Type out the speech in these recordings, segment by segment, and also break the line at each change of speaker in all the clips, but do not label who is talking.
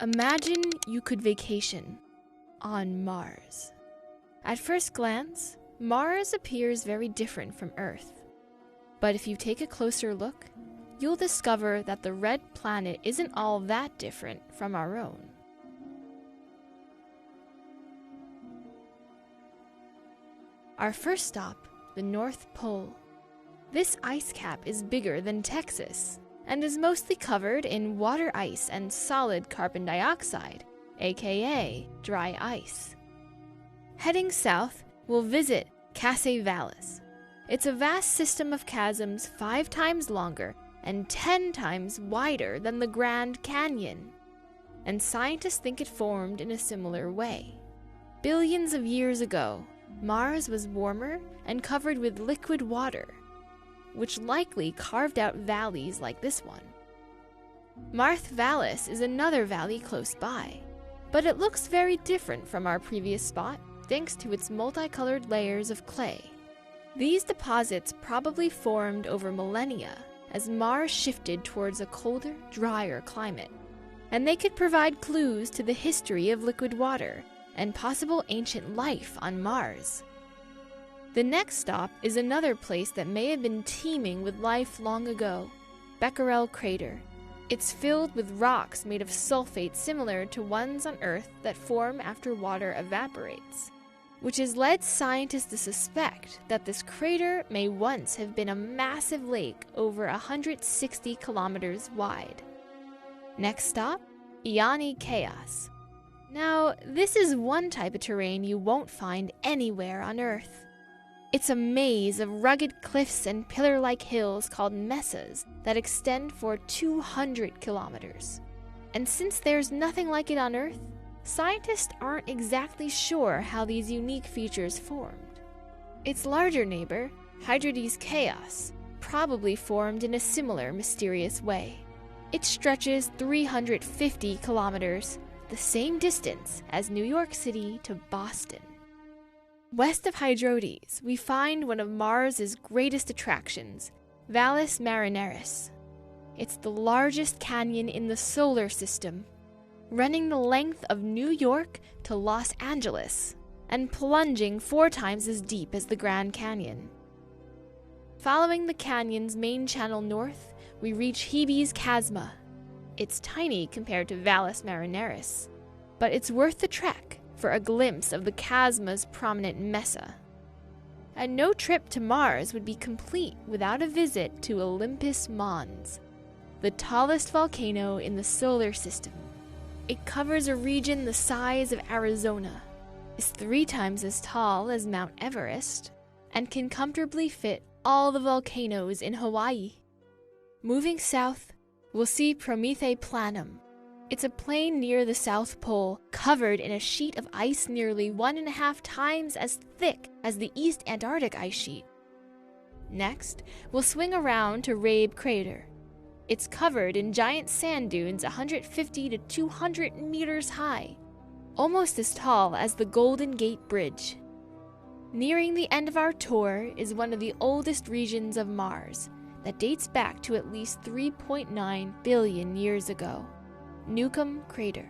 Imagine you could vacation on Mars. At first glance, Mars appears very different from Earth. But if you take a closer look, you'll discover that the red planet isn't all that different from our own. Our first stop, the North Pole. This ice cap is bigger than Texas and is mostly covered in water ice and solid carbon dioxide, aka dry ice. Heading south, we'll visit Valles. It's a vast system of chasms 5 times longer and 10 times wider than the Grand Canyon, and scientists think it formed in a similar way. Billions of years ago, Mars was warmer and covered with liquid water, which likely carved out valleys like this one. Marth Vallis is another valley close by, but it looks very different from our previous spot thanks to its multicolored layers of clay. These deposits probably formed over millennia as Mars shifted towards a colder, drier climate, and they could provide clues to the history of liquid water and possible ancient life on Mars. The next stop is another place that may have been teeming with life long ago, Becquerel Crater. It's filled with rocks made of sulfate similar to ones on Earth that form after water evaporates, which has led scientists to suspect that this crater may once have been a massive lake over 160 kilometers wide. Next stop, Ioni Chaos. Now, this is one type of terrain you won't find anywhere on Earth. It's a maze of rugged cliffs and pillar-like hills called mesas that extend for 200 kilometers. And since there's nothing like it on Earth, scientists aren't exactly sure how these unique features formed. Its larger neighbor, Hydrates Chaos, probably formed in a similar mysterious way. It stretches 350 kilometers, the same distance as New York City to Boston. West of Hydrates, we find one of Mars' greatest attractions, Valles Marineris. It's the largest canyon in the solar system, running the length of New York to Los Angeles, and plunging 4 times as deep as the Grand Canyon. Following the canyon's main channel north, we reach Hebe's Chasma. It's tiny compared to Valles Marineris, but it's worth the trek for a glimpse of the Chasma's prominent mesa. And no trip to Mars would be complete without a visit to Olympus Mons, the tallest volcano in the solar system. It covers a region the size of Arizona, is 3 times as tall as Mount Everest, and can comfortably fit all the volcanoes in Hawaii. Moving south, we'll see Promethe Planum. It's a plain near the South Pole, covered in a sheet of ice nearly 1.5 times as thick as the East Antarctic ice sheet. Next, we'll swing around to Rabe Crater. It's covered in giant sand dunes 150 to 200 meters high, almost as tall as the Golden Gate Bridge. Nearing the end of our tour is one of the oldest regions of Mars that dates back to at least 3.9 billion years ago. Newcomb Crater.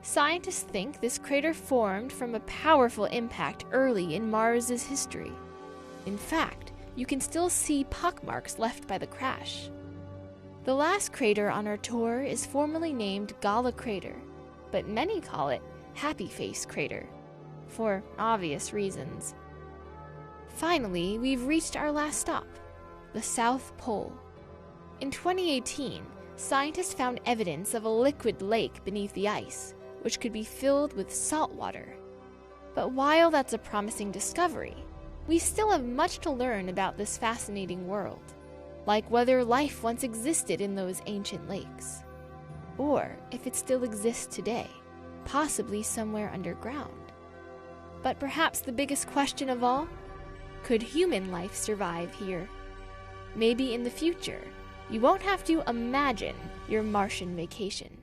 Scientists think this crater formed from a powerful impact early in Mars' history. In fact, you can still see pockmarks left by the crash. The last crater on our tour is formally named Gala Crater, but many call it Happy Face Crater, for obvious reasons. Finally, we've reached our last stop, the South Pole. In 2018, scientists found evidence of a liquid lake beneath the ice, which could be filled with salt water. But while that's a promising discovery, we still have much to learn about this fascinating world, like whether life once existed in those ancient lakes, or if it still exists today, possibly somewhere underground. But perhaps the biggest question of all, could human life survive here? Maybe in the future, you won't have to imagine your Martian vacation.